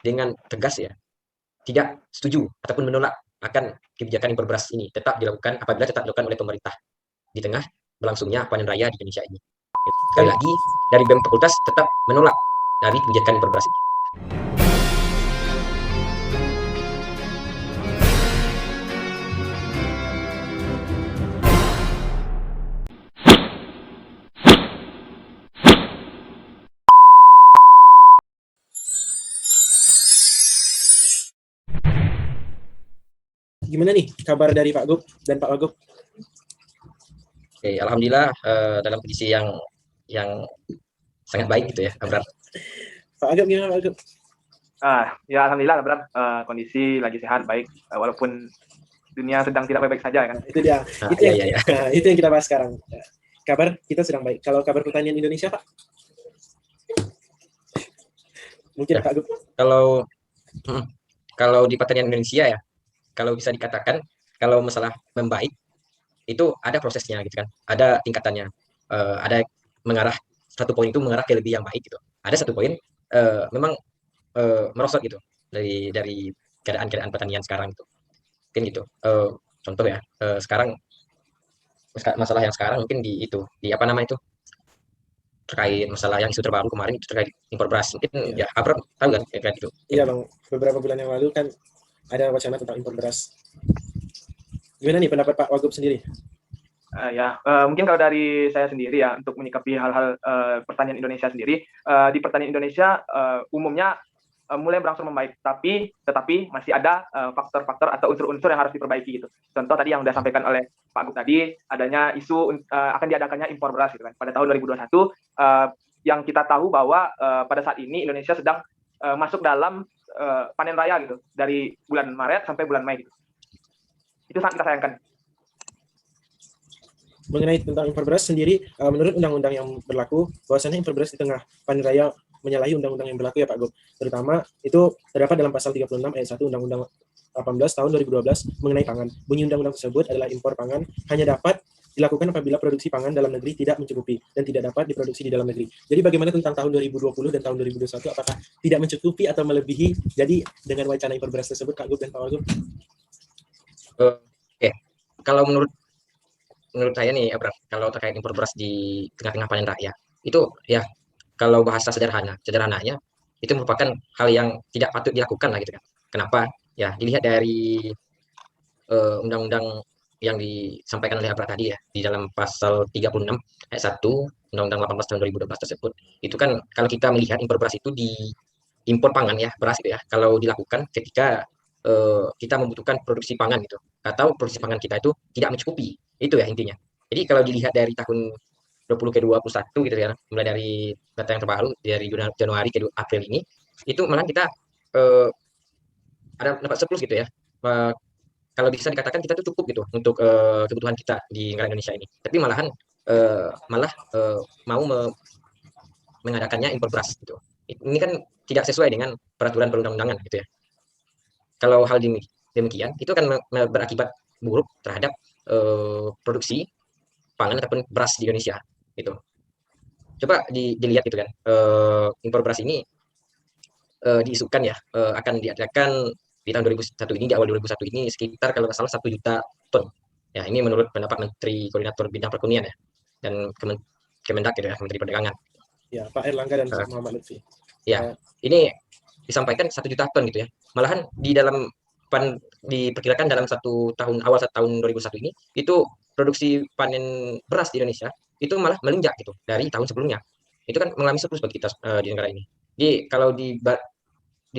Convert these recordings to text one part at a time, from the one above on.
dengan tegas ya tidak setuju ataupun menolak akan kebijakan impor beras ini tetap dilakukan apabila tetap dilakukan oleh pemerintah di tengah berlangsungnya panen raya di Indonesia ini. Sekali Baik, lagi, dari BEM Fakultas tetap menolak dari kebijakan impor beras ini. gimana nih kabar dari Pak Gup dan Pak Wagub? Oke, alhamdulillah dalam kondisi yang sangat baik gitu ya, Abrar. Pak Wagub gimana Pak Wagub? Ya alhamdulillah Bram, kondisi lagi sehat baik, walaupun dunia sedang tidak baik-baik saja kan. Itu dia. Nah, Itu iya, yang iya, iya. itu yang kita bahas sekarang. Kabar kita sedang baik. Kalau kabar pertanian Indonesia, Pak? Mungkin Ya, Pak Gup. kalau mm, kalau di pertanian Indonesia ya, kalau bisa dikatakan kalau masalah membaik itu ada prosesnya gitu kan, ada tingkatannya. Ada mengarah satu poin itu mengarah ke lebih yang baik gitu. Ada satu poin memang merosot gitu dari keadaan pertanian sekarang gitu. Mungkin gitu. Contoh ya, sekarang masalah yang sekarang mungkin di itu di apa nama itu terkait masalah yang isu terbaru kemarin itu terkait impor beras mungkin Iya, ya Abram tahu kan kayak gitu. iya Bang. Beberapa bulan yang lalu kan ada wacana tentang impor beras. Gimana nih pendapat Pak Wagub sendiri? Mungkin kalau dari saya sendiri ya untuk menyikapi hal-hal pertanian Indonesia sendiri, di pertanian Indonesia umumnya mulai berangsur membaik, tetapi masih ada faktor-faktor atau unsur-unsur yang harus diperbaiki gitu. Contoh tadi yang sudah sampaikan oleh Pak Gu tadi, adanya isu akan diadakannya impor beras gitu kan pada tahun 2021, yang kita tahu bahwa pada saat ini Indonesia sedang masuk dalam panen raya gitu dari bulan Maret sampai bulan Mei gitu. Itu sangat kita sayangkan. Mengenai tentang impor beras sendiri, menurut undang-undang yang berlaku, bahwasannya impor beras di tengah panen raya menyalahi undang-undang yang berlaku ya Pak Gup. Terutama itu terdapat dalam pasal 36 ayat 1 Undang-Undang 18 tahun 2012 mengenai pangan. Bunyi undang-undang tersebut adalah impor pangan hanya dapat dilakukan apabila produksi pangan dalam negeri tidak mencukupi dan tidak dapat diproduksi di dalam negeri. Jadi bagaimana tentang tahun 2020 dan tahun 2021, apakah tidak mencukupi atau melebihi? Jadi dengan wacana impor beras tersebut Kak Gup dan Pak Wagub? Oke, kalau menurut saya nih Abram, kalau terkait impor beras di tengah-tengah panen raya itu ya kalau bahasa sederhananya itu merupakan hal yang tidak patut dilakukan lah gitu kan. Kenapa? Ya dilihat dari undang-undang yang disampaikan oleh Abra tadi ya di dalam pasal 36 ayat 1 Undang-Undang 18 tahun 2012 tersebut. Itu kan kalau kita melihat impor beras itu di impor pangan ya, beras itu ya. Kalau dilakukan ketika kita membutuhkan produksi pangan gitu atau produksi pangan kita itu tidak mencukupi. Itu ya intinya. Jadi kalau dilihat dari tahun 20 ke 21 gitu ya, mulai dari data yang terbaru dari Januari ke April ini, itu malah kita eh, ada dapat surplus gitu ya. Eh, kalau bisa dikatakan kita tuh cukup gitu untuk kebutuhan kita di negara Indonesia ini. Tapi malah mau mengadakannya impor beras gitu. Ini kan tidak sesuai dengan peraturan perundang-undangan gitu ya. Kalau hal demikian itu akan berakibat buruk terhadap produksi pangan ataupun beras di Indonesia gitu. Coba dilihat gitu kan impor beras ini diisukan ya akan diadakan di tahun 2001 ini di awal 2001 ini sekitar kalau nggak salah 1 juta ton. Ya ini menurut pendapat Menteri Koordinator Bidang Pertanian ya dan Kemendak gitu ya Menteri Perdagangan. Ya, Pak Erlangga dan Uh, Muhammad Lutfi. ya ini disampaikan 1 juta ton gitu ya. Malahan di dalam diperkirakan dalam 1 tahun awal 1 tahun 2001 ini itu produksi panen beras di Indonesia itu malah melonjak gitu dari tahun sebelumnya. Itu kan mengalami surplus bagi kita di negara ini. Jadi kalau di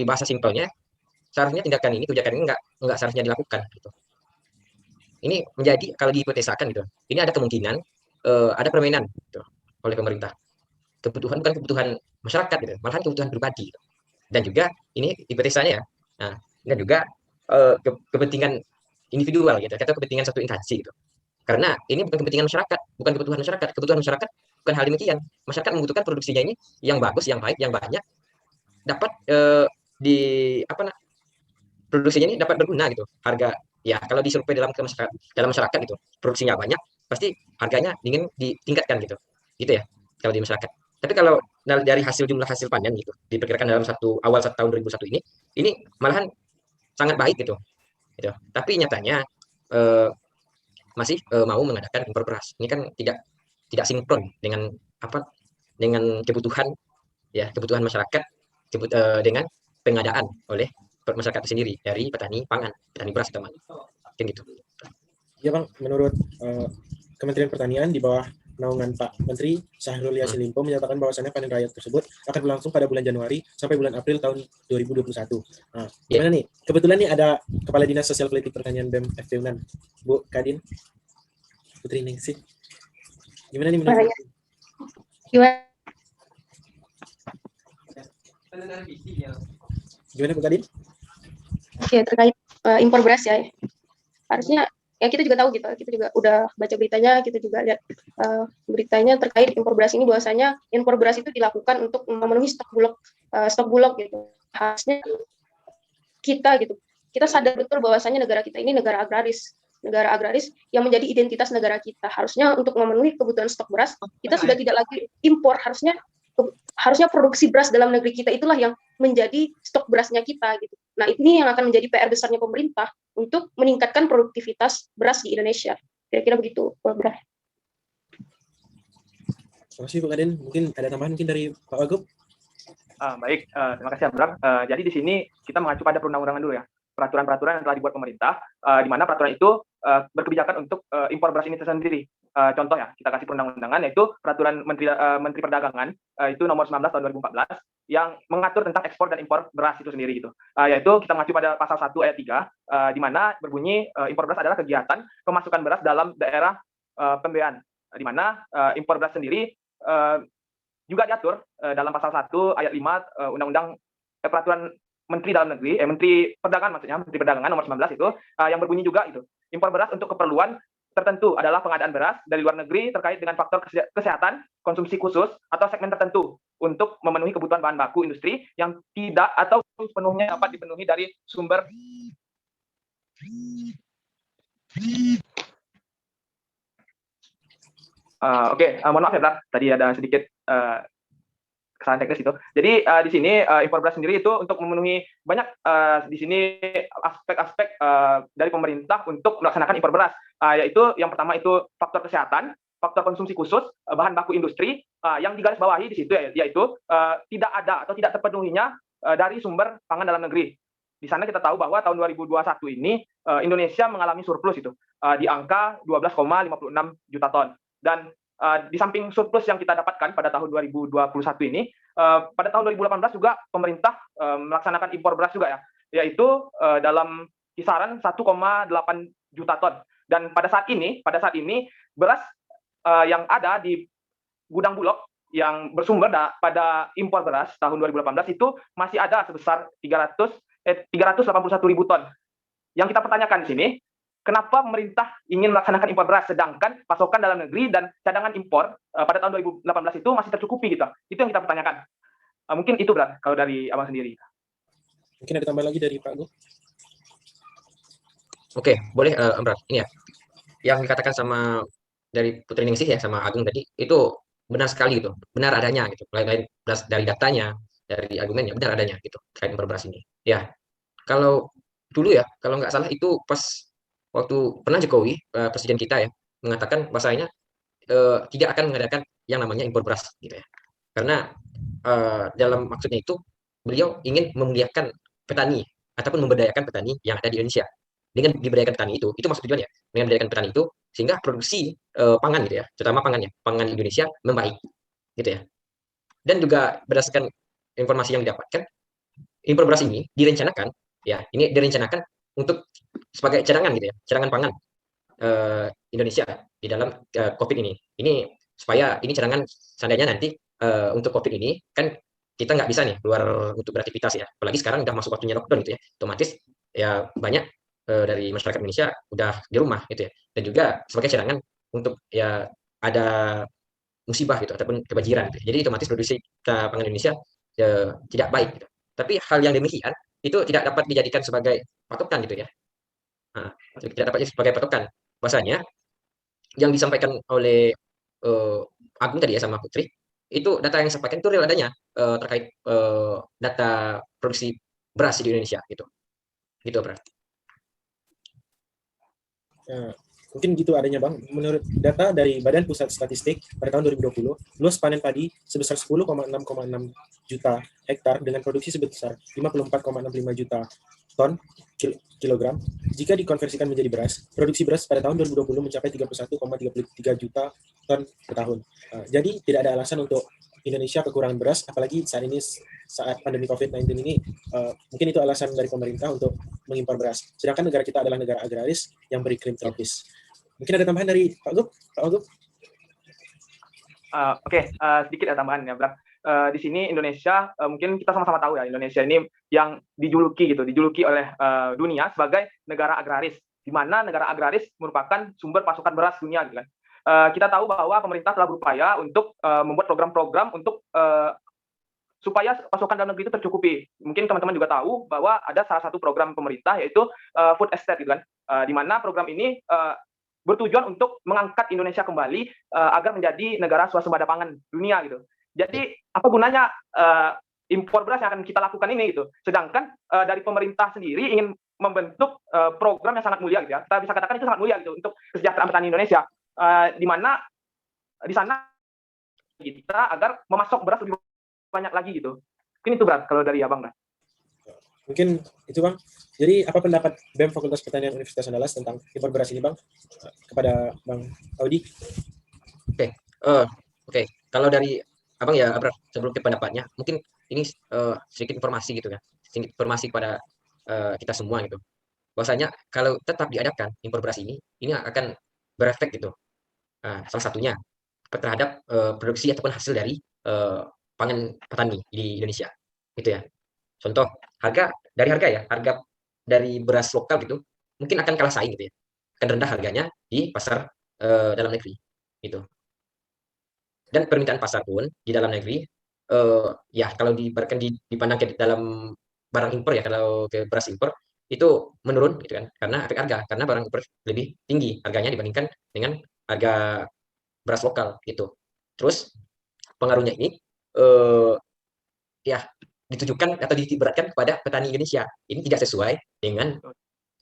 bahasa simpelnya seharusnya tindakan ini kebijakan ini nggak seharusnya dilakukan gitu. Ini menjadi kalau dihipotesakan gitu. Ini ada kemungkinan ada permainan gitu, oleh pemerintah. Kebutuhan bukan kebutuhan masyarakat gitu, malahan kebutuhan pribadi. Gitu. Dan juga ini hipotesanya ya. Nah, dan juga kepentingan individual gitu, atau kepentingan satu instansi gitu. Karena ini bukan kepentingan masyarakat, bukan kebutuhan masyarakat. Kebutuhan masyarakat bukan hal demikian. Masyarakat membutuhkan produksinya ini yang bagus, yang baik, yang banyak, dapat di apa produksinya ini dapat berguna gitu. Harga ya kalau disurvei dalam masyarakat gitu, produksinya banyak, pasti harganya ingin ditingkatkan gitu. Gitu ya kalau di masyarakat. Tapi kalau dari jumlah hasil panen gitu, diperkirakan dalam awal tahun 2001 ini malahan sangat baik gitu. Gitu. Tapi nyatanya eh, masih mau mengadakan impor beras. Ini kan tidak sinkron dengan apa dengan kebutuhan masyarakat dengan pengadaan oleh masyarakat sendiri dari petani beras teman. Kan gitu. Ya Bang, menurut Kementerian Pertanian di bawah naungan Pak Menteri Syahrul Yassin Limpo menyatakan bahwasannya panen raya tersebut akan berlangsung pada bulan Januari sampai bulan April tahun 2021. Nah, gimana nih? Kebetulan nih ada Kepala Dinas Sosial Politik Pertanian BEM FT Unan, Bu Kadin Putri Ningsih. Gimana nih menurut? Gimana? Gimana Bu Kadin? Oke, terkait impor beras ya. Harusnya ya kita juga tahu gitu, kita juga udah baca beritanya, kita juga lihat beritanya terkait impor beras ini, bahwasanya impor beras itu dilakukan untuk memenuhi stok bulog gitu. Harusnya kita sadar betul bahwasanya negara kita ini negara agraris yang menjadi identitas negara kita. Harusnya untuk memenuhi kebutuhan stok beras kita sudah tidak lagi impor, harusnya produksi beras dalam negeri kita itulah yang menjadi stok berasnya kita gitu. Nah, ini yang akan menjadi PR besarnya pemerintah untuk meningkatkan produktivitas beras di Indonesia. Kira-kira begitu, Bro. Terima kasih Bu Kadin. Mungkin ada tambahan mungkin dari Pak Wagub? Baik, terima kasih Abram. Jadi di sini kita mengacu pada perundang-undangan dulu ya. Peraturan-peraturan yang telah dibuat pemerintah, di mana peraturan itu berkebijakan untuk impor beras ini tersendiri. Contoh ya, kita kasih perundang-undangan yaitu peraturan Menteri Perdagangan itu nomor 19 tahun 2014 yang mengatur tentang ekspor dan impor beras itu sendiri gitu. Yaitu kita mengacu pada pasal 1 ayat 3 di mana berbunyi impor beras adalah kegiatan pemasukan beras dalam daerah pembean, di mana impor beras sendiri juga diatur dalam pasal 1 ayat 5 Undang-Undang Peraturan Menteri Dalam Negeri, Menteri Perdagangan maksudnya, Menteri Perdagangan nomor 19 itu yang berbunyi juga itu. Impor beras untuk keperluan tertentu adalah pengadaan beras dari luar negeri terkait dengan faktor kesehatan, konsumsi khusus atau segmen tertentu untuk memenuhi kebutuhan bahan baku industri yang tidak atau sepenuhnya dapat dipenuhi dari sumber mohon maaf ya, Bang. Tadi ada sedikit kesalahan teknis itu. Jadi di sini impor beras sendiri itu untuk memenuhi banyak di sini aspek-aspek dari pemerintah untuk melaksanakan impor beras, yaitu yang pertama itu faktor kesehatan, faktor konsumsi khusus, bahan baku industri, yang digarisbawahi di situ yaitu tidak ada atau tidak terpenuhinya dari sumber pangan dalam negeri. Di sana kita tahu bahwa tahun 2021 ini Indonesia mengalami surplus itu di angka 12,56 juta ton. Dan di samping surplus yang kita dapatkan pada tahun 2021 ini, pada tahun 2018 juga pemerintah melaksanakan impor beras juga ya, yaitu dalam kisaran 1,8 juta ton. Dan pada saat ini beras yang ada di gudang Bulog yang bersumber pada impor beras tahun 2018 itu masih ada sebesar 381.000 ton. Yang kita pertanyakan di sini, kenapa pemerintah ingin melaksanakan impor beras sedangkan pasokan dalam negeri dan cadangan impor pada tahun 2018 itu masih tercukupi gitu. Itu yang kita pertanyakan. Mungkin itu berat kalau dari Abang sendiri. Mungkin ada tambah lagi dari Pak Gu. Oke, boleh Amran. Ini ya, yang dikatakan sama dari Putri Ningsih ya sama Agung tadi itu benar sekali gitu, benar adanya gitu. Lain-lain dari datanya, dari argumennya benar adanya gitu terkait impor beras ini. Ya, kalau dulu ya, kalau nggak salah itu pas waktu pernah Jokowi presiden kita ya mengatakan bahasanya tidak akan mengadakan yang namanya impor beras gitu ya, karena dalam maksudnya itu beliau ingin memuliakan petani ataupun memberdayakan petani yang ada di Indonesia. Dengan diberdayakan petani itu maksud tujuannya, dengan memberdayakan petani itu sehingga produksi pangan gitu ya, terutama pangan Indonesia membaik gitu ya. Dan juga berdasarkan informasi yang didapatkan, impor beras ini direncanakan untuk sebagai cadangan gitu ya, cadangan pangan Indonesia di dalam COVID ini. Ini supaya ini cadangan seandainya nanti untuk COVID ini kan kita nggak bisa nih keluar untuk beraktivitas ya. Apalagi sekarang udah masuk waktunya lockdown gitu ya. Otomatis ya banyak dari masyarakat Indonesia udah di rumah gitu ya. Dan juga sebagai cadangan untuk ya ada musibah gitu ataupun kebanjiran gitu. Jadi otomatis produksi pangan Indonesia tidak baik gitu. Tapi hal yang demikian itu tidak dapat dijadikan sebagai patokan gitu ya. Nah, tidak dapat sebagai patokan. Bahasanya yang disampaikan oleh Agung tadi ya sama Putri itu data yang disampaikan itu real adanya terkait data produksi beras di Indonesia gitu. Gitu berarti. Nah, mungkin gitu adanya Bang. Menurut data dari Badan Pusat Statistik pada tahun 2020, luas panen padi sebesar 10,6,6 juta hektar dengan produksi sebesar 54,65 juta ton kilogram. Jika dikonversikan menjadi beras, produksi beras pada tahun 2020 mencapai 31,33 juta ton per tahun. Jadi tidak ada alasan untuk Indonesia kekurangan beras, apalagi saat ini saat pandemi COVID-19 ini, mungkin itu alasan dari pemerintah untuk mengimpor beras. Sedangkan negara kita adalah negara agraris yang beriklim tropis. Mungkin ada tambahan dari Pak Gup? Pak Gup? Oke, sedikit ada tambahan ya, Bram. Di sini Indonesia, mungkin kita sama-sama tahu ya, Indonesia ini yang dijuluki oleh dunia sebagai negara agraris, di mana negara agraris merupakan sumber pasokan beras dunia, gitu kan. Kita tahu bahwa pemerintah telah berupaya untuk membuat program-program untuk supaya pasokan dalam negeri itu tercukupi. Mungkin teman-teman juga tahu bahwa ada salah satu program pemerintah yaitu food estate, gitu kan, di mana program ini bertujuan untuk mengangkat Indonesia kembali agar menjadi negara swasembada pangan dunia gitu. Jadi apa gunanya impor beras yang akan kita lakukan ini gitu. Sedangkan dari pemerintah sendiri ingin membentuk program yang sangat mulia gitu ya. Kita bisa katakan itu sangat mulia gitu untuk kesejahteraan petani Indonesia. Di mana di sana kita agar memasok beras lebih banyak lagi gitu. Mungkin itu berat kalau dari Abang lah. Mungkin itu Bang. Jadi apa pendapat BEM Fakultas Pertanian Universitas Andalas tentang impor beras ini Bang? Kepada Bang Audi. Oke. Kalau dari Abang ya, Abrar, sebelum ke pendapatnya, mungkin ini sedikit informasi gitu kan. Sedikit informasi kepada kita semua gitu. Bahwasanya kalau tetap diadakan impor beras ini akan berefek gitu. Salah satunya terhadap produksi ataupun hasil dari pangan petani di Indonesia, gitu ya. Contoh harga dari beras lokal gitu, mungkin akan kalah saing gitu ya, akan rendah harganya di pasar dalam negeri, gitu. Dan permintaan pasar pun di dalam negeri, ya kalau dipandang ke dalam barang impor ya, kalau ke beras impor itu menurun gitu kan, karena efek harga, karena barang impor lebih tinggi harganya dibandingkan dengan harga beras lokal gitu. Terus pengaruhnya ini ya ditujukan atau diberatkan kepada petani Indonesia. Ini tidak sesuai dengan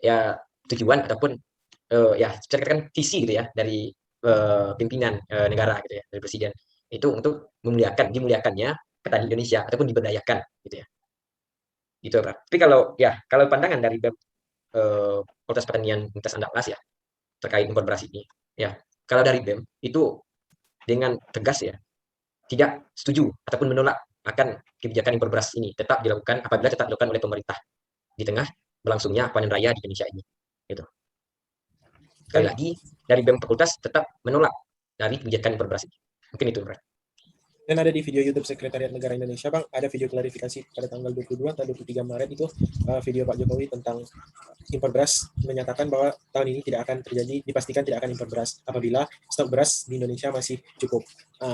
ya tujuan ataupun ya secara kan visi gitu ya dari pimpinan negara gitu ya, dari presiden. Itu untuk dimuliakannya petani Indonesia ataupun diberdayakan gitu ya. Gitu, Bro. Tapi kalau pandangan dari Fakultas Pertanian Universitas Andalas ya terkait impor beras ini, ya kalau dari BEM itu dengan tegas ya tidak setuju ataupun menolak akan kebijakan impor beras ini tetap dilakukan apabila tetap dilakukan oleh pemerintah di tengah berlangsungnya panen raya di Indonesia ini. Gitu. Sekali lagi dari BEM Fakultas tetap menolak dari kebijakan impor beras ini. Mungkin itu, Bro. Dan ada di video YouTube Sekretariat Negara Indonesia, Bang, ada video klarifikasi pada tanggal 22 atau 23 Maret itu video Pak Jokowi tentang impor beras, menyatakan bahwa tahun ini tidak akan terjadi, dipastikan tidak akan impor beras apabila stok beras di Indonesia masih cukup.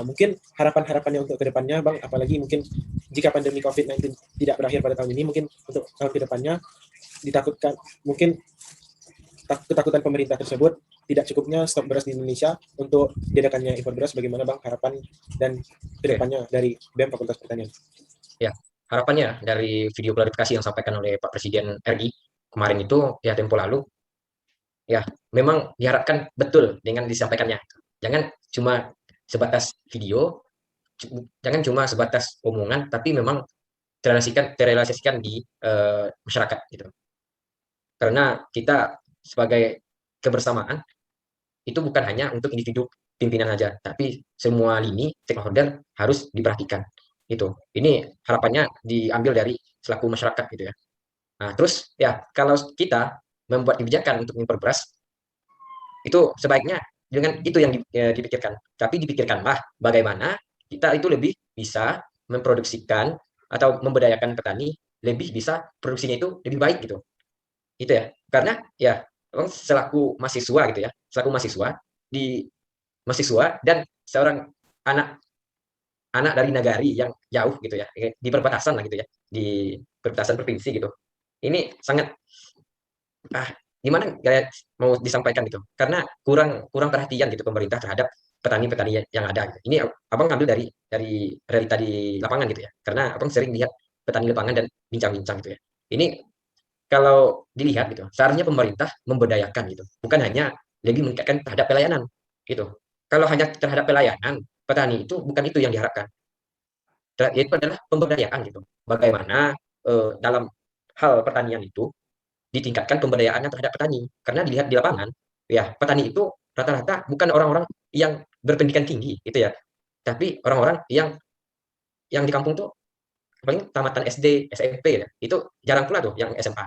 Mungkin harapan-harapannya untuk kedepannya, Bang, apalagi mungkin jika pandemi COVID-19 tidak berakhir pada tahun ini, mungkin untuk tahun kedepannya ditakutkan, mungkin ketakutan pemerintah tersebut tidak cukupnya stok beras di Indonesia untuk diadakannya impor beras, bagaimana Bang harapan dan kedepannya dari BEM Fakultas Pertanian? Ya, harapannya dari video klarifikasi yang disampaikan oleh Pak Presiden RI kemarin itu ya tempo lalu, ya memang diharapkan betul dengan disampaikannya. Jangan cuma sebatas video, jangan cuma sebatas omongan, tapi memang terrealisasikan di masyarakat gitu. Karena kita sebagai kebersamaan itu bukan hanya untuk individu pimpinan aja, tapi semua lini stakeholder harus diperhatikan. Itu. Ini harapannya diambil dari selaku masyarakat gitu ya. Nah, terus ya kalau kita membuat kebijakan untuk impor beras itu sebaiknya dengan itu yang dipikirkan. Tapi dipikirkanlah bagaimana kita itu lebih bisa memproduksikan atau memberdayakan petani, lebih bisa produksinya itu lebih baik gitu. Gitu ya. Karena ya selaku mahasiswa gitu ya, selaku mahasiswa dan seorang anak dari negari yang jauh gitu ya, di perbatasan lah gitu ya, di perbatasan provinsi gitu. Ini sangat gimana kayak mau disampaikan gitu, karena kurang kurang perhatian gitu pemerintah terhadap petani-petani yang ada gitu. Ini abang ngambil dari realita di lapangan gitu ya, karena abang sering lihat petani lapangan dan bincang-bincang gitu ya. Ini kalau dilihat gitu, seharusnya pemerintah memberdayakan gitu, bukan hanya lebih meningkatkan terhadap pelayanan gitu. Kalau hanya terhadap pelayanan, petani itu bukan itu yang diharapkan. Yaitu adalah pemberdayaan gitu. Bagaimana dalam hal pertanian itu ditingkatkan pemberdayaannya terhadap petani. Karena dilihat di lapangan, ya petani itu rata-rata bukan orang-orang yang berpendidikan tinggi gitu ya, tapi orang-orang yang di kampung tuh paling tamatan SD, SMP ya. Itu jarang pula tuh yang SMA.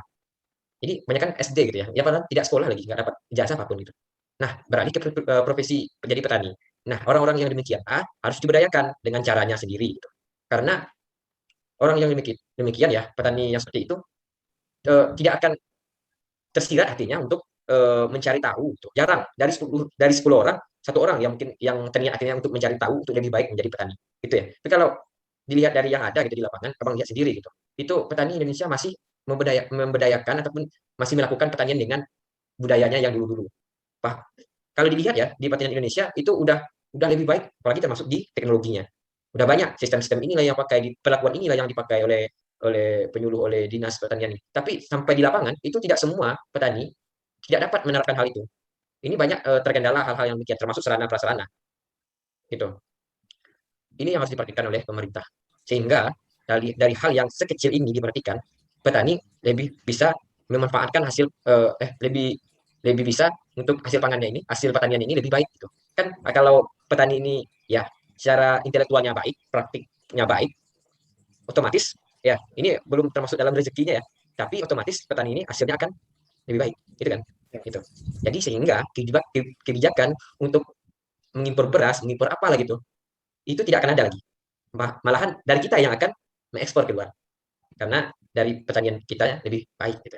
Jadi banyak kan SD gitu ya. Ya padahal tidak sekolah lagi, nggak dapat ijazah apapun gitu. Nah, beralih ke profesi menjadi petani. Nah, orang-orang yang demikian harus diberdayakan dengan caranya sendiri gitu. Karena orang yang demikian ya, petani yang seperti itu tidak akan tersirat hatinya untuk mencari tahu gitu. Jarang dari 10 orang, satu orang yang mungkin yang terniat akhirnya untuk mencari tahu untuk lebih baik menjadi petani. Gitu ya. Tapi kalau dilihat dari yang ada gitu di lapangan, abang lihat sendiri gitu. Itu petani Indonesia masih memberdayakan ataupun masih melakukan pertanian dengan budayanya yang dulu-dulu. Kalau dilihat ya di pertanian Indonesia itu udah lebih baik, apalagi termasuk di teknologinya. Udah banyak sistem-sistem inilah yang pakai di perlakuan inilah yang dipakai oleh penyuluh oleh dinas pertanian ini. Tapi sampai di lapangan itu tidak semua petani tidak dapat menerapkan hal itu. Ini banyak terkendala hal-hal yang demikian termasuk sarana prasarana gitu. Ini yang harus diperhatikan oleh pemerintah. Sehingga dari hal yang sekecil ini diperhatikan, petani lebih bisa memanfaatkan hasil lebih lebih bisa untuk hasil pangannya ini, hasil pertanian ini lebih baik gitu. Kan kalau petani ini ya secara intelektualnya baik, praktiknya baik, otomatis ya ini belum termasuk dalam rezekinya ya, tapi otomatis petani ini hasilnya akan lebih baik, gitu kan? Ya. Gitu. Jadi sehingga kebijakan untuk mengimpor beras, mengimpor apa lagi gitu, itu tidak akan ada lagi. Malahan dari kita yang akan mengekspor keluar karena dari pertanian kita lebih baik gitu.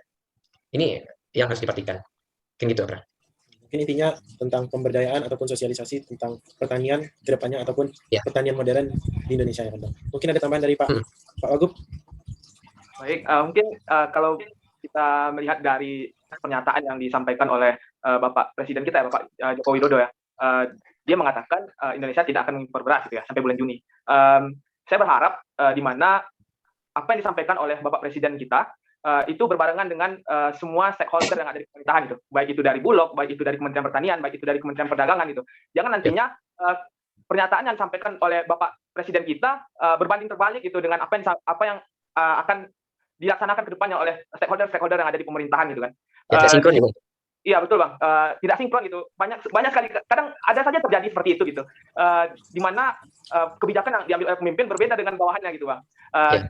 Ini yang harus diperhatikan. Mungkin gitu, Bro. Mungkin intinya tentang pemberdayaan ataupun sosialisasi tentang pertanian ke depannya ataupun Ya. pertanian modern di Indonesia ya, Bang. Mungkin ada tambahan dari Pak Wagub? Baik, mungkin kalau kita melihat dari pernyataan yang disampaikan oleh Bapak Presiden kita ya, Bapak Joko Widodo ya, dia mengatakan Indonesia tidak akan mengimpor beras gitu ya sampai bulan Juni. Saya berharap di mana apa yang disampaikan oleh Bapak Presiden kita itu berbarengan dengan semua stakeholder yang ada di pemerintahan gitu, baik itu dari Bulog, baik itu dari Kementerian Pertanian, baik itu dari Kementerian Perdagangan gitu. Jangan nantinya pernyataan yang disampaikan oleh Bapak Presiden kita berbanding terbalik gitu dengan apa yang akan dilaksanakan ke depannya oleh stakeholder yang ada di pemerintahan gitu kan. Ya, sinkron ya. Iya betul Bang, tidak sinkron gitu. Banyak sekali, kadang ada saja terjadi seperti itu gitu. Di mana kebijakan yang diambil oleh pemimpin berbeda dengan bawahannya gitu Bang.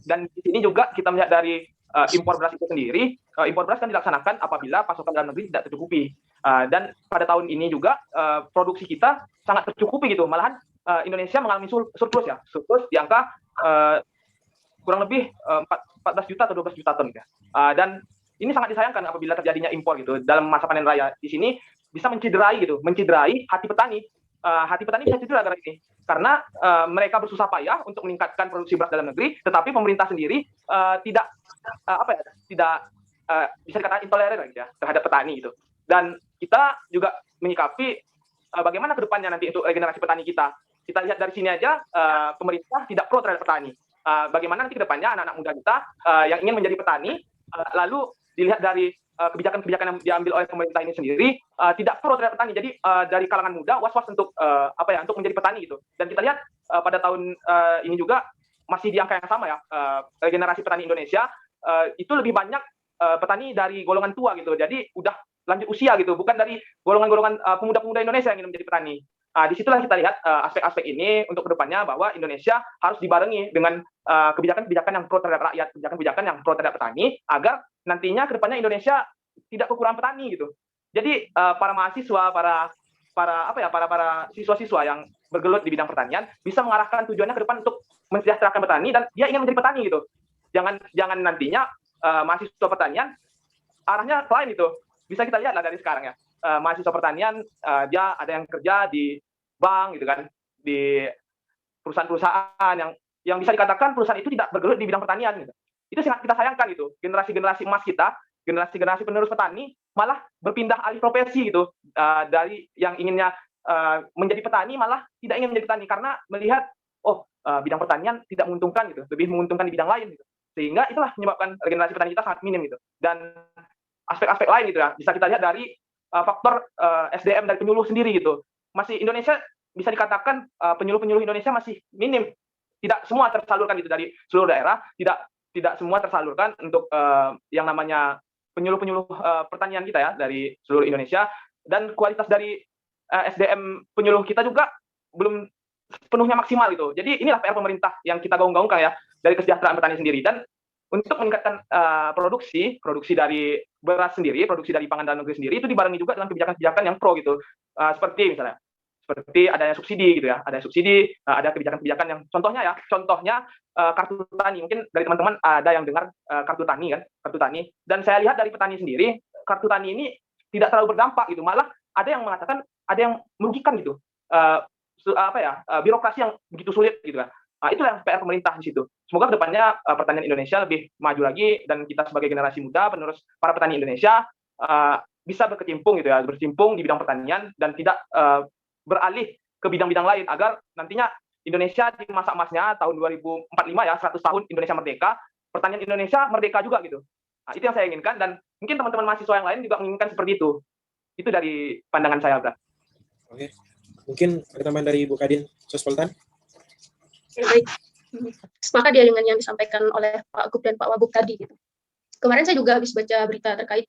Dan di sini juga kita melihat dari impor beras itu sendiri, impor beras kan dilaksanakan apabila pasokan dalam negeri tidak tercukupi. Dan pada tahun ini juga produksi kita sangat tercukupi gitu. Malahan Indonesia mengalami surplus ya, surplus di angka kurang lebih 14 juta atau 12 juta ton ya. Dan ini sangat disayangkan apabila terjadinya impor gitu dalam masa panen raya. Di sini bisa menciderai hati petani. Hati petani bisa cedera karena mereka bersusah payah untuk meningkatkan produksi beras dalam negeri, tetapi pemerintah sendiri tidak bisa dikatakan intoleran ya terhadap petani gitu. Dan kita juga menyikapi bagaimana kedepannya nanti untuk regenerasi petani kita. Kita lihat dari sini aja pemerintah tidak pro terhadap petani. Bagaimana nanti kedepannya anak-anak muda kita yang ingin menjadi petani lalu dilihat dari kebijakan-kebijakan yang diambil oleh pemerintah ini sendiri tidak pro terhadap petani. Jadi dari kalangan muda was-was untuk untuk menjadi petani gitu. Dan kita lihat pada tahun ini juga masih di angka yang sama ya. Regenerasi petani Indonesia itu lebih banyak petani dari golongan tua gitu. Jadi udah lanjut usia gitu, bukan dari golongan-golongan pemuda-pemuda Indonesia yang ingin menjadi petani. Disitulah kita lihat aspek-aspek ini untuk kedepannya bahwa Indonesia harus dibarengi dengan kebijakan-kebijakan yang pro terhadap rakyat, kebijakan-kebijakan yang pro terhadap petani, agar nantinya kedepannya Indonesia tidak kekurangan petani gitu. Jadi para mahasiswa, para siswa-siswa yang bergelut di bidang pertanian bisa mengarahkan tujuannya ke depan untuk mensejahterakan petani dan dia ingin menjadi petani gitu. Jangan nantinya mahasiswa pertanian arahnya lain itu. Bisa kita lihat lah dari sekarang ya. Mahasiswa pertanian dia ada yang kerja di bank gitu kan, di perusahaan-perusahaan yang bisa dikatakan perusahaan itu tidak bergelut di bidang pertanian gitu. Itu sangat kita sayangkan gitu. Generasi-generasi emas kita generasi penerus petani malah berpindah alih profesi gitu, dari yang inginnya menjadi petani malah tidak ingin menjadi petani karena melihat bidang pertanian tidak menguntungkan gitu, lebih menguntungkan di bidang lain gitu. Sehingga itulah menyebabkan generasi petani kita sangat minim gitu. Dan aspek-aspek lain gitu ya, bisa kita lihat dari faktor SDM dari penyuluh sendiri gitu. Masih Indonesia bisa dikatakan penyuluh-penyuluh Indonesia masih minim. Tidak semua tersalurkan gitu dari seluruh daerah, tidak semua tersalurkan untuk yang namanya penyuluh-penyuluh pertanian kita ya dari seluruh Indonesia, dan kualitas dari SDM penyuluh kita juga belum sepenuhnya maksimal gitu. Jadi inilah PR pemerintah yang kita gaung-gaungkan ya dari kesejahteraan petani sendiri. Dan untuk meningkatkan produksi dari beras sendiri, produksi dari pangan dalam negeri sendiri, itu dibarengi juga dengan kebijakan-kebijakan yang pro gitu. Seperti adanya subsidi gitu ya, ada subsidi, ada kebijakan-kebijakan yang contohnya kartu tani. Mungkin dari teman-teman ada yang dengar kartu tani. Dan saya lihat dari petani sendiri, kartu tani ini tidak terlalu berdampak gitu, malah ada yang mengatakan ada yang merugikan gitu. Birokrasi yang begitu sulit gitu kan. Itulah yang PR pemerintah di situ. Semoga kedepannya pertanian Indonesia lebih maju lagi, dan kita sebagai generasi muda penerus para petani Indonesia bisa berkecimpung gitu ya, berkecimpung di bidang pertanian dan tidak beralih ke bidang-bidang lain, agar nantinya Indonesia di masa emasnya tahun 2045 ya, 100 tahun Indonesia merdeka, pertanian Indonesia merdeka juga gitu. Itu yang saya inginkan, dan mungkin teman-teman mahasiswa yang lain juga menginginkan seperti itu. Itu dari pandangan saya, Bra. Oke. Mungkin ada tambahan dari Bu Kadin Sospoltan? Baik, sepakat ya dengan yang disampaikan oleh Pak Gup dan Pak Wagub tadi gitu. Kemarin saya juga habis baca berita terkait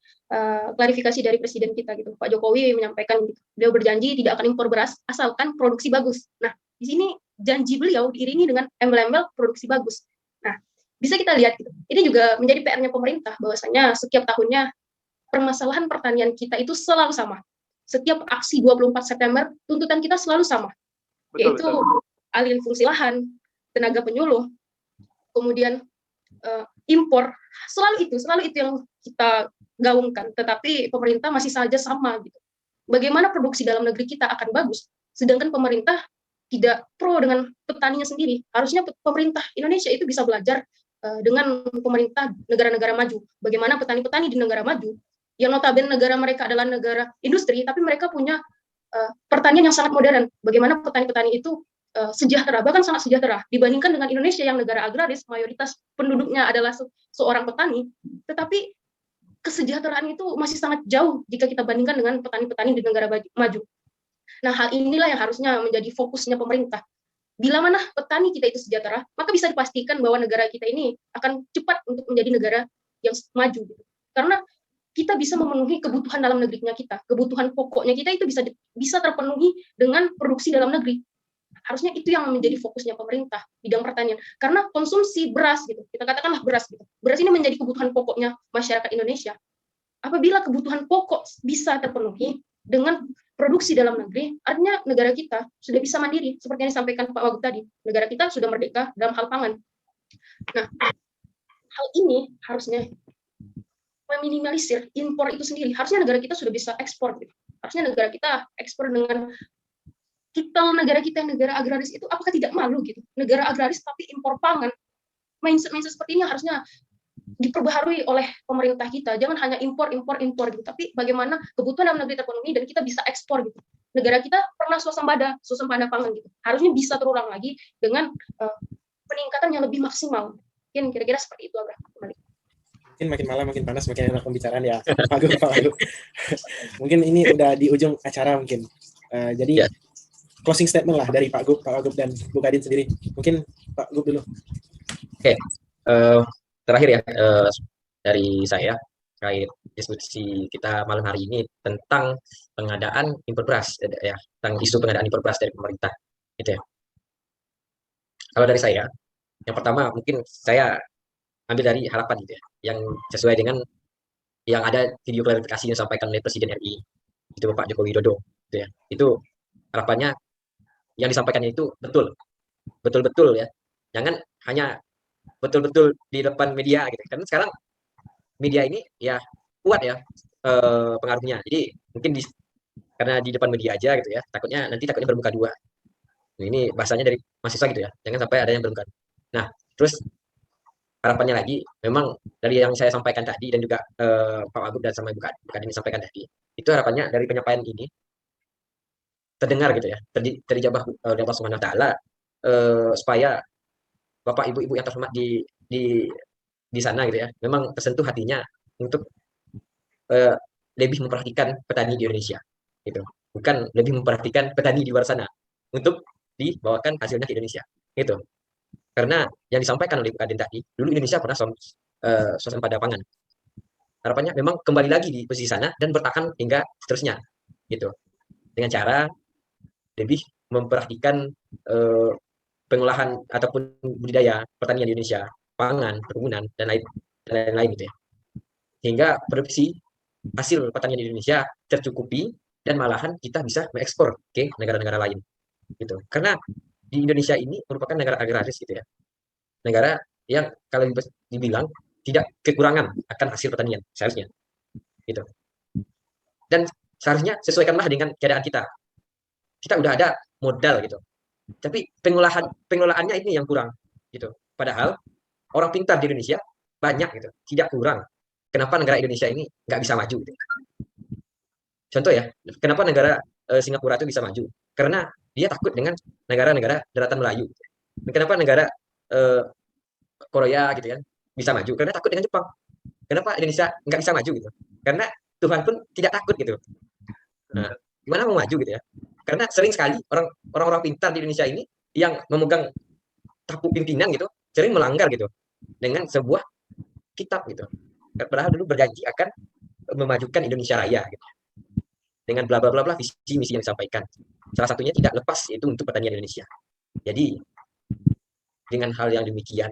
klarifikasi dari presiden kita gitu. Pak Jokowi menyampaikan gitu, beliau berjanji tidak akan impor beras asalkan produksi bagus. Nah, di sini janji beliau diiringi dengan embel-embel produksi bagus. Nah, bisa kita lihat gitu. Ini juga menjadi PR-nya pemerintah, bahwasanya setiap tahunnya permasalahan pertanian kita itu selalu sama. Setiap aksi 24 September, tuntutan kita selalu sama, yaitu alih fungsi lahan, tenaga penyuluh, kemudian impor, selalu itu yang kita gaungkan. Tetapi pemerintah masih saja sama gitu. Bagaimana produksi dalam negeri kita akan bagus, sedangkan pemerintah tidak pro dengan petaninya sendiri. Harusnya pemerintah Indonesia itu bisa belajar dengan pemerintah negara-negara maju. Bagaimana petani-petani di negara maju, yang notabene negara mereka adalah negara industri, tapi mereka punya pertanian yang sangat modern. Bagaimana petani-petani itu sejahtera, bahkan sangat sejahtera dibandingkan dengan Indonesia yang negara agraris, mayoritas penduduknya adalah seorang petani, tetapi kesejahteraan itu masih sangat jauh jika kita bandingkan dengan petani-petani di negara maju. Nah, hal inilah yang harusnya menjadi fokusnya pemerintah. Bila mana petani kita itu sejahtera, maka bisa dipastikan bahwa negara kita ini akan cepat untuk menjadi negara yang maju. Karena kita bisa memenuhi kebutuhan dalam negerinya kita, kebutuhan pokoknya kita itu bisa terpenuhi dengan produksi dalam negeri. Harusnya itu yang menjadi fokusnya pemerintah bidang pertanian, karena konsumsi beras gitu, kita katakanlah beras gitu, beras ini menjadi kebutuhan pokoknya masyarakat Indonesia. Apabila kebutuhan pokok bisa terpenuhi dengan produksi dalam negeri, artinya negara kita sudah bisa mandiri, seperti yang disampaikan Pak Wagub tadi, negara kita sudah merdeka dalam hal pangan. Nah, hal ini harusnya meminimalisir impor itu sendiri. Harusnya negara kita sudah bisa ekspor gitu. Harusnya negara kita ekspor dengan negara kita yang negara agraris itu, apakah tidak malu gitu? Negara agraris tapi impor pangan. Mindset seperti ini harusnya diperbaharui oleh pemerintah kita. Jangan hanya impor gitu, tapi bagaimana kebutuhan dalam negeri terpenuhi dan kita bisa ekspor gitu. Negara kita pernah swasembada pangan gitu. Harusnya bisa terulang lagi dengan peningkatan yang lebih maksimal. Mungkin kira-kira seperti itu, Abra. Kembali. Mungkin makin malam makin panas, makin enak pembicaraan ya, Pak Wagub. Mungkin ini udah di ujung acara mungkin. Jadi closing statement lah dari Pak Wagub dan Bu Kadin sendiri. Mungkin Pak Wagub dulu. Oke. Terakhir ya, dari saya terkait diskusi kita malam hari ini tentang pengadaan impor beras ya, tentang isu pengadaan impor beras dari pemerintah gitu ya. Kalau dari saya, yang pertama mungkin saya ambil dari harapan gitu ya, yang sesuai dengan yang ada video klarifikasi yang disampaikan oleh Presiden RI itu Bapak Joko Widodo gitu ya. Itu harapannya yang disampaikannya itu betul-betul ya. Jangan hanya betul-betul di depan media gitu. Karena sekarang media ini ya kuat ya pengaruhnya. Jadi mungkin karena di depan media aja gitu ya. Takutnya bermuka dua. Ini bahasanya dari mahasiswa gitu ya. Jangan sampai ada yang bermuka. Nah, terus harapannya lagi, memang dari yang saya sampaikan tadi dan juga Pak Wagub dan sama Ibu Kadin disampaikan tadi, itu harapannya dari penyampaian ini terdengar gitu ya, terijabah oleh Allah Subhanahu Wa Taala, supaya Bapak Ibu-ibu yang terhormat di sana gitu ya, memang tersentuh hatinya untuk eh, lebih memperhatikan petani di Indonesia, gitu. Bukan lebih memperhatikan petani di luar sana untuk dibawakan hasilnya ke Indonesia, gitu. Karena yang disampaikan oleh Ibu Kadin tadi, dulu Indonesia pernah swasembada pangan. Harapannya memang kembali lagi di posisi sana dan bertahan hingga seterusnya, gitu. Dengan cara lebih memperhatikan eh, pengolahan ataupun budidaya pertanian di Indonesia, pangan, perkebunan dan lain-lain gitu ya. Hingga produksi hasil pertanian di Indonesia tercukupi dan malahan kita bisa mengekspor ke negara-negara lain gitu. Karena di Indonesia ini merupakan negara agraris gitu ya. Negara yang kalau dibilang tidak kekurangan akan hasil pertanian seharusnya gitu. Dan seharusnya sesuaikanlah dengan keadaan kita. Kita udah ada modal gitu. Tapi pengelolaannya ini yang kurang gitu. Padahal orang pintar di Indonesia banyak gitu, tidak kurang. Kenapa negara Indonesia ini nggak bisa maju? Gitu. Contoh ya, kenapa negara Singapura itu bisa maju? Karena dia takut dengan negara-negara daratan Melayu. Kenapa negara eh, Korea gitu kan bisa maju? Karena takut dengan Jepang. Kenapa Indonesia nggak bisa maju gitu? Karena Tuhan pun tidak takut gitu. Nah, gimana mau maju gitu ya? Karena sering sekali orang-orang pintar di Indonesia ini yang memegang tampuk pimpinan gitu, sering melanggar gitu dengan sebuah kitab gitu. Padahal dulu berjanji akan memajukan Indonesia Raya gitu. Dengan bla bla bla bla visi misi yang disampaikan. Salah satunya tidak lepas yaitu untuk pertanian Indonesia. Jadi dengan hal yang demikian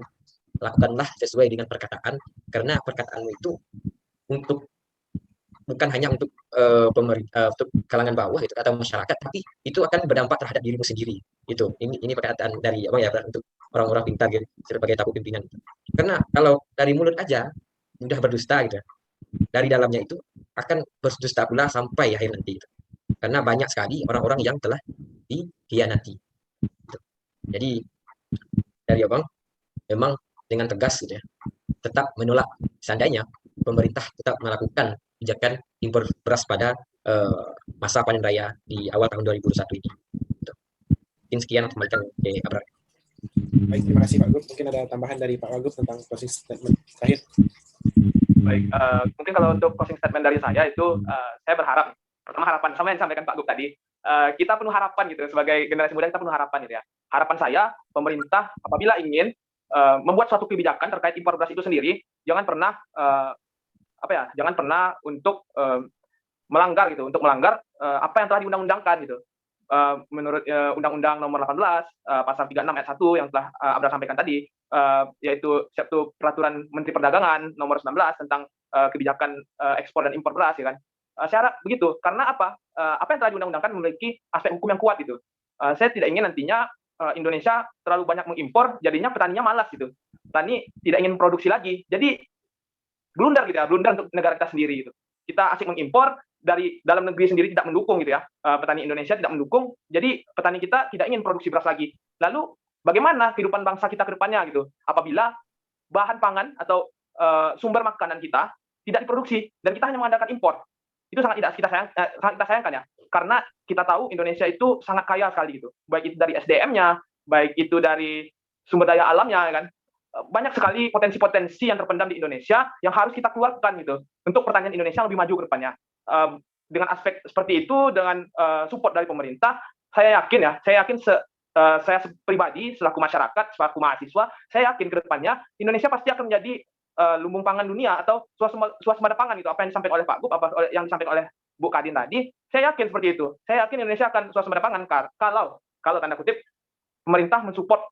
lakukanlah sesuai dengan perkataan karena perkataanmu itu untuk bukan hanya untuk untuk kalangan bawah gitu atau masyarakat tapi itu akan berdampak terhadap dirimu sendiri itu ini perkataan dari abang ya untuk orang-orang pintar gitu sebagai tabu pimpinan karena kalau dari mulut aja mudah berdusta gitu dari dalamnya itu akan berdusta pula sampai akhir nanti gitu. Karena banyak sekali orang-orang yang telah dikhianati gitu. Jadi dari abang memang dengan tegas gitu ya tetap menolak seandainya pemerintah tetap melakukan kebijakan impor beras pada masa panen raya di awal tahun 2021 ini. Gitu. Mungkin sekian kembalikan ke Abrar. Baik, terima kasih Pak Wagub. Mungkin ada tambahan dari Pak Wagub tentang closing statement terakhir. Baik, mungkin kalau untuk closing statement dari saya itu saya berharap pertama harapan sama yang disampaikan Pak Gub tadi kita penuh harapan gitu sebagai generasi muda kita penuh harapan gitu ya. Harapan saya pemerintah apabila ingin membuat suatu kebijakan terkait impor beras itu sendiri jangan pernah jangan pernah untuk melanggar gitu untuk melanggar apa yang telah diundang-undangkan gitu. Menurut Undang-Undang Nomor 18 Pasal 36 Ayat 1 yang telah Abra sampaikan tadi yaitu Peraturan Menteri Perdagangan Nomor 19 tentang kebijakan ekspor dan impor beras ya kan. Saya harap begitu karena apa yang telah diundang-undangkan memiliki aspek hukum yang kuat gitu. Saya tidak ingin nantinya Indonesia terlalu banyak mengimpor jadinya petaninya malas gitu. Petani tidak ingin produksi lagi. Jadi blunder gitu ya, blunder untuk negara kita sendiri gitu. Kita asik mengimpor dari dalam negeri sendiri tidak mendukung gitu ya, petani Indonesia tidak mendukung, jadi petani kita tidak ingin produksi beras lagi. Lalu bagaimana kehidupan bangsa kita ke depannya gitu? Apabila bahan pangan atau sumber makanan kita tidak diproduksi dan kita hanya mengandalkan impor, itu sangat tidak kita sayangkan ya, karena kita tahu Indonesia itu sangat kaya sekali gitu, baik itu dari SDM-nya, baik itu dari sumber daya alamnya kan. Banyak sekali potensi-potensi yang terpendam di Indonesia yang harus kita keluarkan gitu untuk pertanian Indonesia lebih maju ke depannya. Dengan aspek seperti itu, dengan support dari pemerintah, saya yakin saya pribadi selaku masyarakat, selaku mahasiswa, saya yakin ke depannya Indonesia pasti akan menjadi lumbung pangan dunia atau swasembada pangan gitu. Apa yang disampaikan oleh Pak Gub, yang disampaikan oleh Bu Kadin tadi, saya yakin seperti itu. Saya yakin Indonesia akan swasembada pangan kalau tanda kutip pemerintah mensupport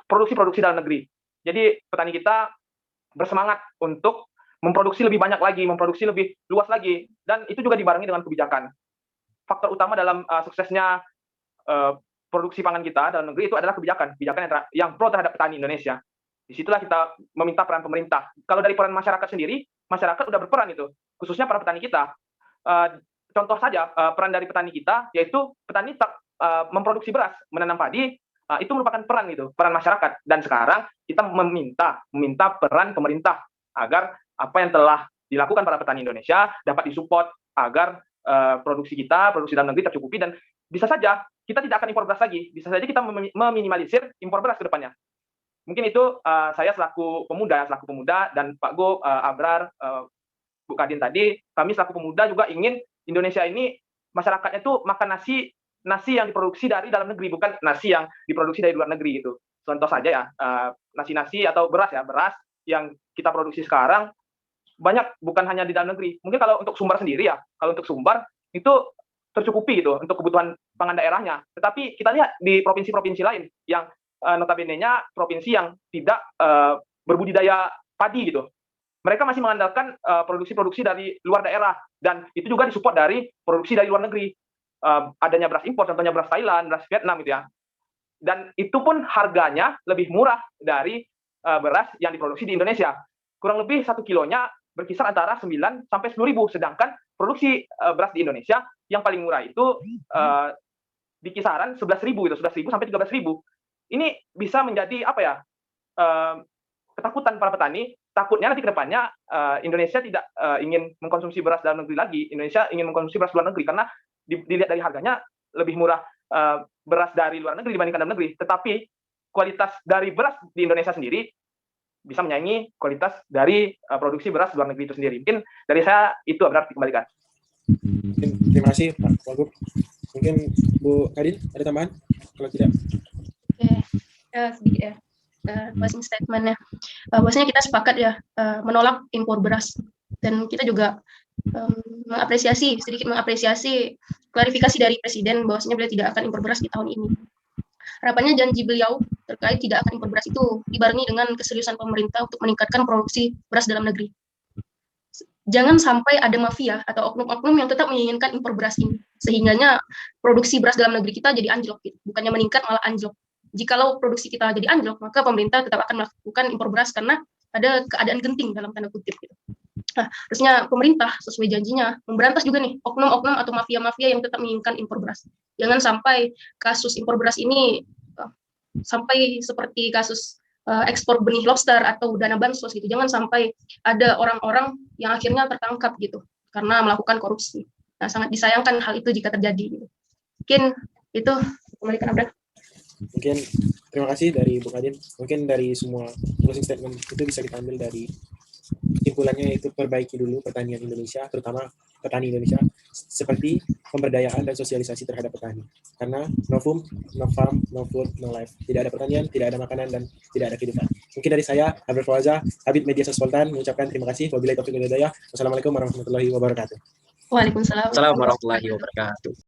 produksi dalam negeri. Jadi petani kita bersemangat untuk memproduksi lebih banyak lagi, memproduksi lebih luas lagi, dan itu juga dibarengi dengan kebijakan. Faktor utama dalam suksesnya produksi pangan kita dalam negeri itu adalah kebijakan yang pro terhadap petani Indonesia. Disitulah kita meminta peran pemerintah. Kalau dari peran masyarakat sendiri, masyarakat sudah berperan itu, khususnya para petani kita. Contoh saja peran dari petani kita, yaitu petani memproduksi beras, menanam padi, itu merupakan peran masyarakat. Dan sekarang kita meminta peran pemerintah agar apa yang telah dilakukan para petani Indonesia dapat disupport agar produksi dalam negeri tercukupi, dan bisa saja kita tidak akan impor beras lagi, bisa saja kita meminimalisir impor beras ke depannya. Mungkin itu saya selaku pemuda dan Pak Go, Abrar, Bu Kadin tadi, kami selaku pemuda juga ingin Indonesia ini masyarakatnya itu makan nasi yang diproduksi dari dalam negeri, bukan nasi yang diproduksi dari luar negeri gitu. Contoh saja ya, nasi atau beras yang kita produksi sekarang banyak bukan hanya di dalam negeri. Mungkin kalau untuk Sumbar sendiri ya, kalau untuk Sumbar itu tercukupi gitu untuk kebutuhan pangan daerahnya. Tetapi kita lihat di provinsi-provinsi lain yang notabene-nya provinsi yang tidak berbudidaya padi gitu. Mereka masih mengandalkan produksi-produksi dari luar daerah, dan itu juga disupport dari produksi dari luar negeri. Adanya beras impor, contohnya beras Thailand, beras Vietnam gitu ya. Dan itu pun harganya lebih murah dari beras yang diproduksi di Indonesia. Kurang lebih 1 kilonya berkisar antara 9 sampai 10.000, sedangkan produksi beras di Indonesia yang paling murah itu di kisaran 11.000 gitu, 11.000 sampai 13.000. Ini bisa menjadi ketakutan para petani. Takutnya nanti ke depannya Indonesia tidak ingin mengkonsumsi beras dalam negeri lagi. Indonesia ingin mengkonsumsi beras luar negeri karena dilihat dari harganya lebih murah beras dari luar negeri dibandingkan dalam negeri. Tetapi kualitas dari beras di Indonesia sendiri bisa menyaingi kualitas dari produksi beras luar negeri itu sendiri. Mungkin dari saya itu berarti dikembalikan. Terima kasih Pak Wagub. Mungkin Bu Kadin ada tambahan? Kalau tidak. Sedikit ya. Closing statement-nya. Bahwasanya kita sepakat ya menolak impor beras, dan kita juga sedikit mengapresiasi klarifikasi dari Presiden bahwasanya beliau tidak akan impor beras di tahun ini. Harapannya janji beliau terkait tidak akan impor beras itu dibarengi dengan keseriusan pemerintah untuk meningkatkan produksi beras dalam negeri. Jangan sampai ada mafia atau oknum-oknum yang tetap menginginkan impor beras ini, sehingganya produksi beras dalam negeri kita jadi anjlok gitu. Bukannya meningkat malah anjlok. Jikalau produksi kita jadi anjlok, maka pemerintah tetap akan melakukan impor beras karena ada keadaan genting dalam tanda kutip gitu. Nah, harusnya pemerintah sesuai janjinya memberantas juga nih oknum-oknum atau mafia-mafia yang tetap menginginkan impor beras. Jangan sampai kasus impor beras ini sampai seperti kasus ekspor benih lobster atau dana bansos gitu. Jangan sampai ada orang-orang yang akhirnya tertangkap gitu karena melakukan korupsi. Nah, sangat disayangkan hal itu jika terjadi gitu. Mungkin itu kembalikan Abra. Mungkin terima kasih dari Bu Kadin. Mungkin dari semua closing statement itu bisa kita ambil dari kesimpulannya, itu perbaiki dulu pertanian Indonesia, terutama petani Indonesia, seperti pemberdayaan dan sosialisasi terhadap petani. Karena no food, no farm, no food, no life. Tidak ada pertanian, tidak ada makanan, dan tidak ada kehidupan. Mungkin dari saya, Abrar Fawaza, Habib Media Sospolitan, mengucapkan terima kasih. Wabillahi taufiq wal hidayah. Wassalamualaikum warahmatullahi wabarakatuh. Waalaikumsalam Assalamualaikum warahmatullahi wabarakatuh.